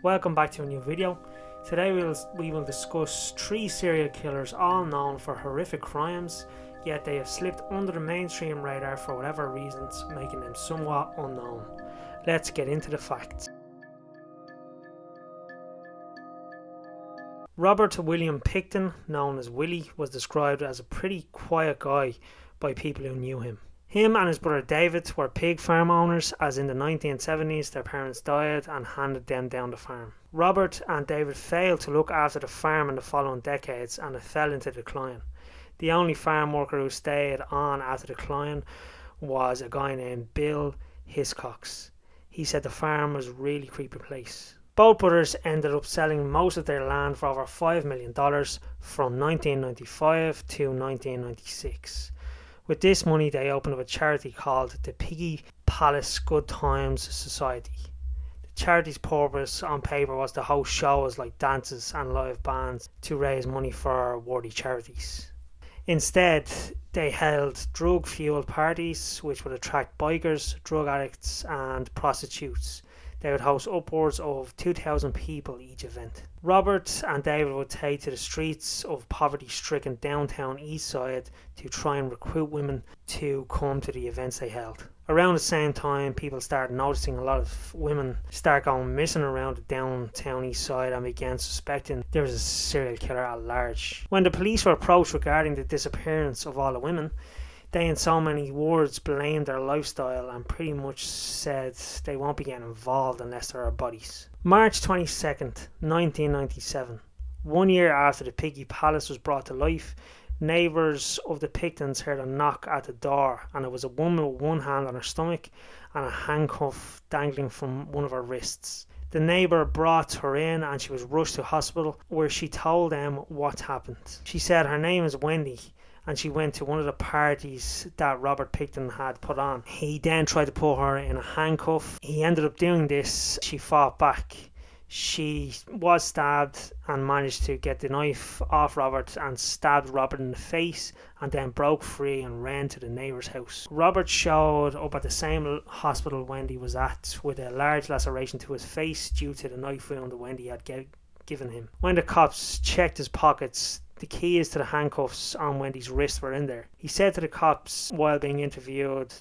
Welcome back to a new video. Today we will discuss 3 serial killers all known for horrific crimes, yet they have slipped under the mainstream radar for whatever reasons, making them somewhat unknown. Let's get into the facts. Robert William Pickton, known as Willie, was described as a pretty quiet guy by people who knew him. Him and his brother David were pig farm owners, as in the 1970s their parents died and handed them down the farm. Robert and David failed to look after the farm in the following decades and it fell into decline. The only farm worker who stayed on after the decline was a guy named Bill Hiscox. He said the farm was a really creepy place. Both brothers ended up selling most of their land for over $5 million from 1995 to 1996. With this money they opened up a charity called the Piggy Palace Good Times Society. The charity's purpose on paper was to host shows like dances and live bands to raise money for worthy charities. Instead, they held drug-fueled parties which would attract bikers, drug addicts and prostitutes. They would host upwards of 2,000 people each event. Robert and David would take to the streets of poverty-stricken downtown East Side to try and recruit women to come to the events they held. Around the same time, people started noticing a lot of women start going missing around the downtown East Side and began suspecting there was a serial killer at large. When the police were approached regarding the disappearance of all the women, they in so many words blamed their lifestyle and pretty much said they won't be getting involved unless there are bodies. March 22nd, 1997, 1 year after the Piggy Palace was brought to life, neighbours of the Picktons heard a knock at the door, and it was a woman with one hand on her stomach and a handcuff dangling from one of her wrists. The neighbour brought her in and she was rushed to hospital where she told them what happened. She said her name is Wendy and she went to one of the parties that Robert Pickton had put on. He then tried to put her in a handcuff. He ended up doing this. She fought back. She was stabbed and managed to get the knife off Robert and stabbed Robert in the face and then broke free and ran to the neighbour's house. Robert showed up at the same hospital Wendy was at with a large laceration to his face due to the knife wound that Wendy had given him. When the cops checked his pockets, the keys to the handcuffs on Wendy's wrist were in there. He said to the cops while being interviewed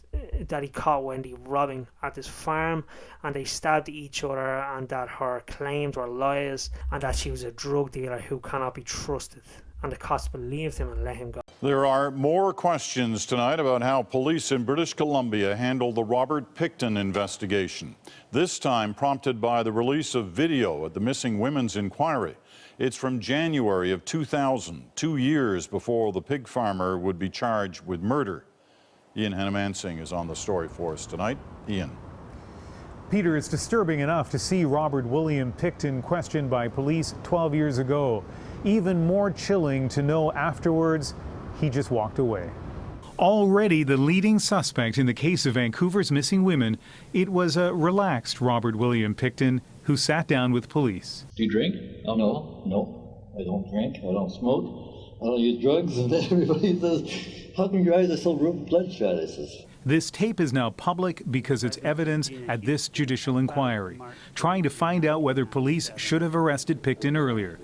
that he caught Wendy robbing at his farm and they stabbed each other and that her claims were lies and that she was a drug dealer who cannot be trusted. And the cops believed him and let him go. There are more questions tonight about how police in British Columbia handled the Robert Pickton investigation, this time prompted by the release of video at the Missing Women's Inquiry. It's from January of 2000, 2 years before the pig farmer would be charged with murder. Ian Hannamansing is on the story for us tonight. Ian. Peter, it's disturbing enough to see Robert William Pickton questioned by police 12 years ago. Even more chilling to know afterwards he just walked away. Already the leading suspect in the case of Vancouver's missing women, it was a relaxed Robert William Pickton who sat down with police. Do you drink? Oh, no, I don't drink, I don't smoke, I don't use drugs, and then everybody says, how come your eyes are so bloodshot? I says. This tape is now public because it's evidence at this judicial inquiry, trying to find out whether police should have arrested Pickton earlier.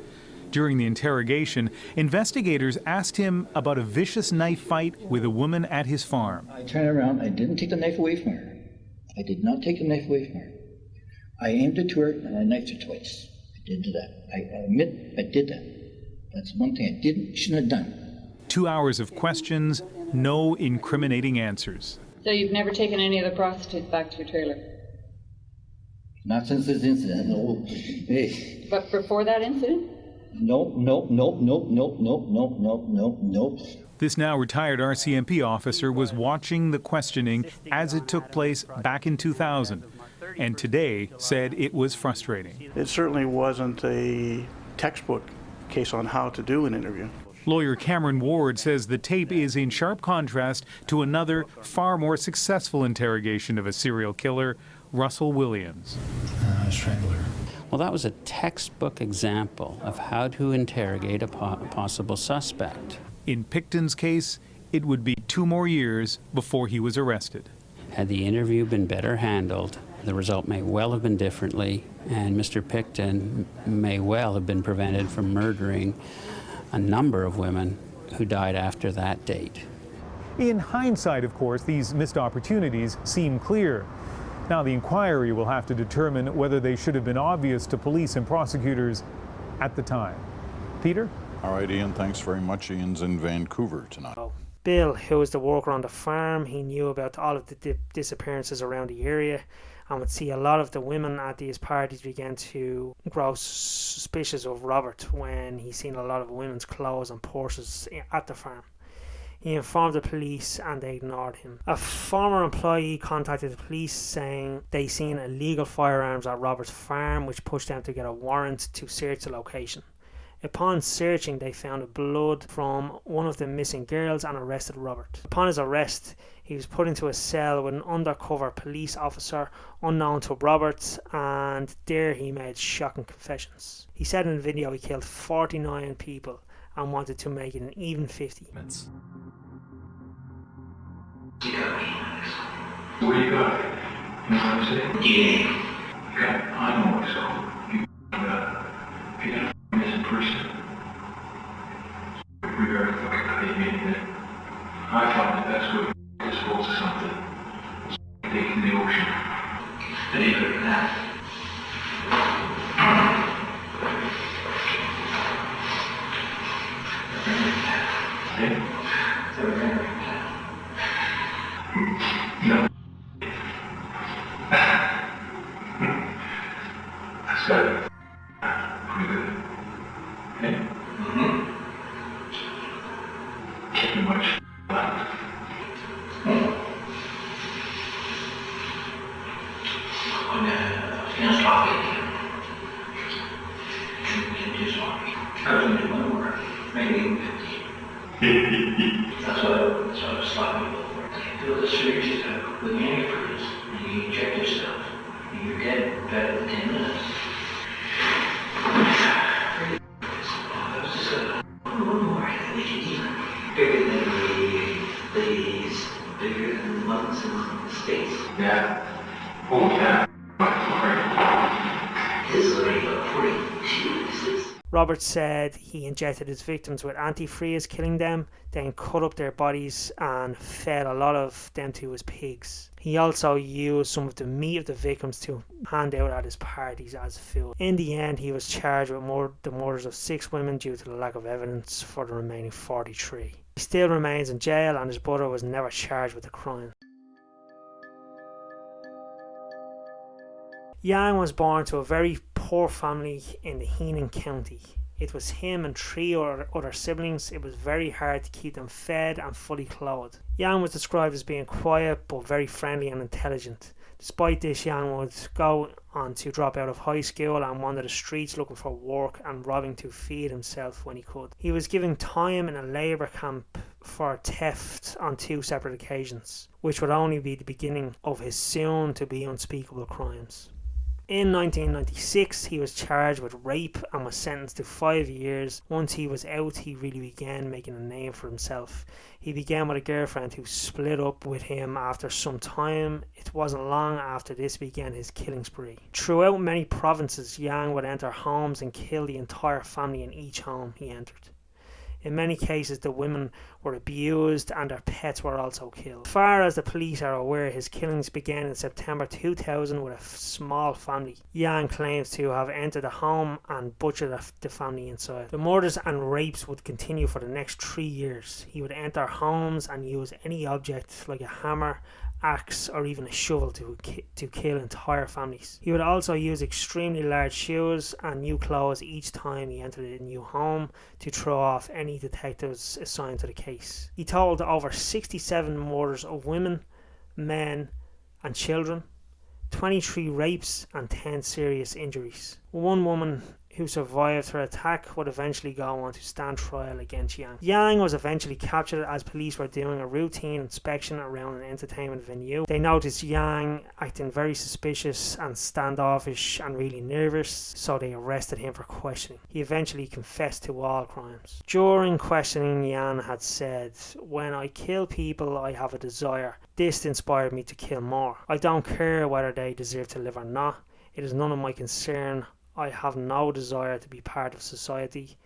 During the interrogation, investigators asked him about a vicious knife fight with a woman at his farm. I turned around, I didn't take the knife away from her. I did not take the knife away from her. I aimed it to her and I knifed her twice. I did that. I admit I did that. That's one thing I shouldn't have done. 2 hours of questions, no incriminating answers. So you've never taken any of the prostitutes back to your trailer? Not since this incident, no. Hey. But before that incident? No. This now retired RCMP officer was watching the questioning as it took place back in 2000, and today said it was frustrating. It certainly wasn't a textbook case on how to do an interview. Lawyer Cameron Ward says the tape is in sharp contrast to another, far more successful interrogation of a serial killer, Russell Williams. Strangler. Well, that was a textbook example of how to interrogate a possible suspect. In Pickton's case, it would be 2 more years before he was arrested. Had the interview been better handled, The result may well have been differently, and Mr. Pickton may well have been prevented from murdering a number of women who died after that date. In hindsight, of course, these missed opportunities seem clear. Now the inquiry will have to determine whether they should have been obvious to police and prosecutors at the time. Peter? All right, Ian, thanks very much. Ian's in Vancouver tonight. Bill, who was the worker on the farm, he knew about all of the disappearances around the area and would see a lot of the women at these parties began to grow suspicious of Robert when he seen a lot of women's clothes and purses at the farm. He informed the police and they ignored him. A former employee contacted the police saying they seen illegal firearms at Robert's farm, which pushed them to get a warrant to search the location. Upon searching, they found blood from one of the missing girls and arrested Robert. Upon his arrest, he was put into a cell with an undercover police officer unknown to Robert, and there he made shocking confessions. He said in the video he killed 49 people and wanted to make it an even 50. What do you got? You know what I'm saying? Yeah. You got, I know what's up. You got a missing person. We better fucking cut him in then. I thought the best way to dispose of something was to take it in the ocean. Any better than that. No. That's good. Pretty good. Okay? Can't be much left. Can't stop it. Can't just stop it. I was doing my work. Maybe 50. That's what I was stopping for. Feel the surge is up with antifreeze, and you inject yourself, and you're dead in better than 10 minutes. That was just a little more than we can even. Bigger than the ladies, bigger than the ones in the States. Yeah. Oh, yeah. His lady looked pretty. Jesus. Robert said he injected his victims with antifreeze, killing them, then cut up their bodies and fed a lot of them to his pigs. He also used some of the meat of the victims to hand out at his parties as food. In the end, he was charged with the murders of 6 women due to the lack of evidence for the remaining 43. He still remains in jail and his brother was never charged with the crime. Yang was born to a very poor family in the Hainan County. It was him and 3 other siblings. It was very hard to keep them fed and fully clothed. Yang was described as being quiet but very friendly and intelligent. Despite this, Yang would go on to drop out of high school and wander the streets looking for work and robbing to feed himself when he could. He was given time in a labour camp for theft on 2 separate occasions, which would only be the beginning of his soon to be unspeakable crimes. In 1996, he was charged with rape and was sentenced to 5 years. Once he was out, he really began making a name for himself. He began with a girlfriend who split up with him after some time. It wasn't long after this began his killing spree. Throughout many provinces, Yang would enter homes and kill the entire family in each home he entered. In many cases, the women were abused and their pets were also killed. As far as the police are aware, his killings began in September 2000 with a small family. Yang claims to have entered the home and butchered the family inside. The murders and rapes would continue for the next 3 years. He would enter homes and use any object like a hammer, axe or even a shovel to kill entire families. He would also use extremely large shoes and new clothes each time he entered a new home to throw off any detectives assigned to the case. He told over 67 murders of women, men and children, 23 rapes and 10 serious injuries. One woman who survived her attack, would eventually go on to stand trial against Yang. Yang was eventually captured as police were doing a routine inspection around an entertainment venue. They noticed Yang acting very suspicious and standoffish and really nervous, so they arrested him for questioning. He eventually confessed to all crimes. During questioning, Yang had said, "When I kill people, I have a desire. This inspired me to kill more. I don't care whether they deserve to live or not. It is none of my concern. I have no desire to be part of society.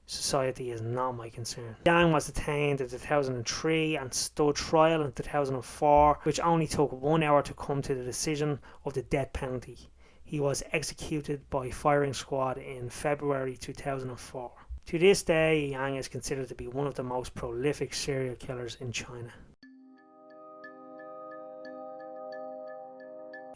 Society is not my concern." Yang was detained in 2003 and stood trial in 2004, which only took 1 hour to come to the decision of the death penalty. He was executed by firing squad in February 2004. To this day, Yang is considered to be one of the most prolific serial killers in China.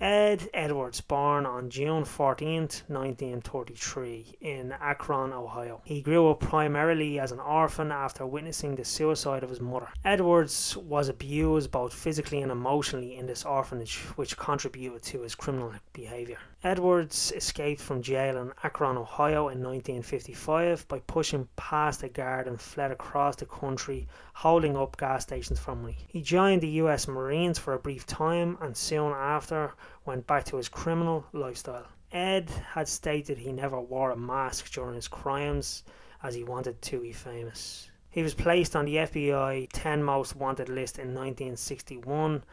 Ed Edwards, born on June 14th, 1933 in Akron, Ohio. He grew up primarily as an orphan after witnessing the suicide of his mother. Edwards was abused both physically and emotionally in this orphanage, which contributed to his criminal behavior. Edwards escaped from jail in Akron, Ohio in 1955 by pushing past a guard and fled across the country, holding up gas stations for money. He joined the US Marines for a brief time and soon after went back to his criminal lifestyle. Ed had stated he never wore a mask during his crimes as he wanted to be famous. He was placed on the FBI 10 Most Wanted list in 1961.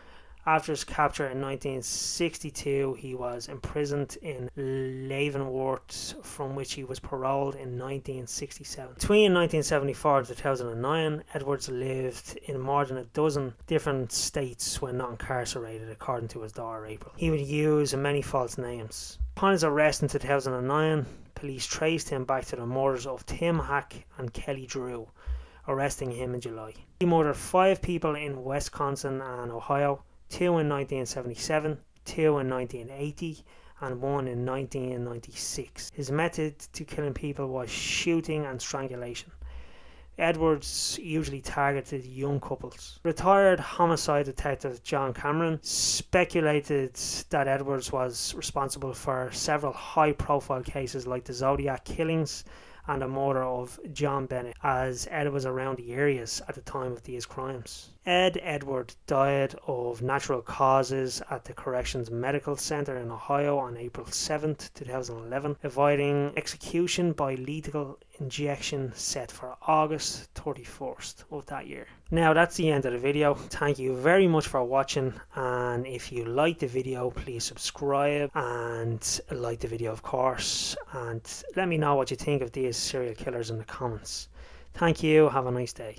After his capture in 1962, he was imprisoned in Leavenworth, from which he was paroled in 1967. Between 1974 and 2009, Edwards lived in more than a dozen different states when not incarcerated, according to his daughter April. He would use many false names. Upon his arrest in 2009, police traced him back to the murders of Tim Hack and Kelly Drew, arresting him in July. He murdered 5 people in Wisconsin and Ohio, 2 in 1977, 2 in 1980, and 1 in 1996. His method to killing people was shooting and strangulation. Edwards usually targeted young couples. Retired homicide detective John Cameron speculated that Edwards was responsible for several high-profile cases like the Zodiac killings and the murder of John Bennett, as Ed was around the areas at the time of these crimes. Ed Edward died of natural causes at the Corrections Medical Center in Ohio on April 7th, 2011, avoiding execution by lethal injection set for August 31st of that year. Now that's the end of the video. Thank you very much for watching, and if you like the video, please subscribe and like the video, of course, and let me know what you think of these serial killers in the comments. Thank you, have a nice day.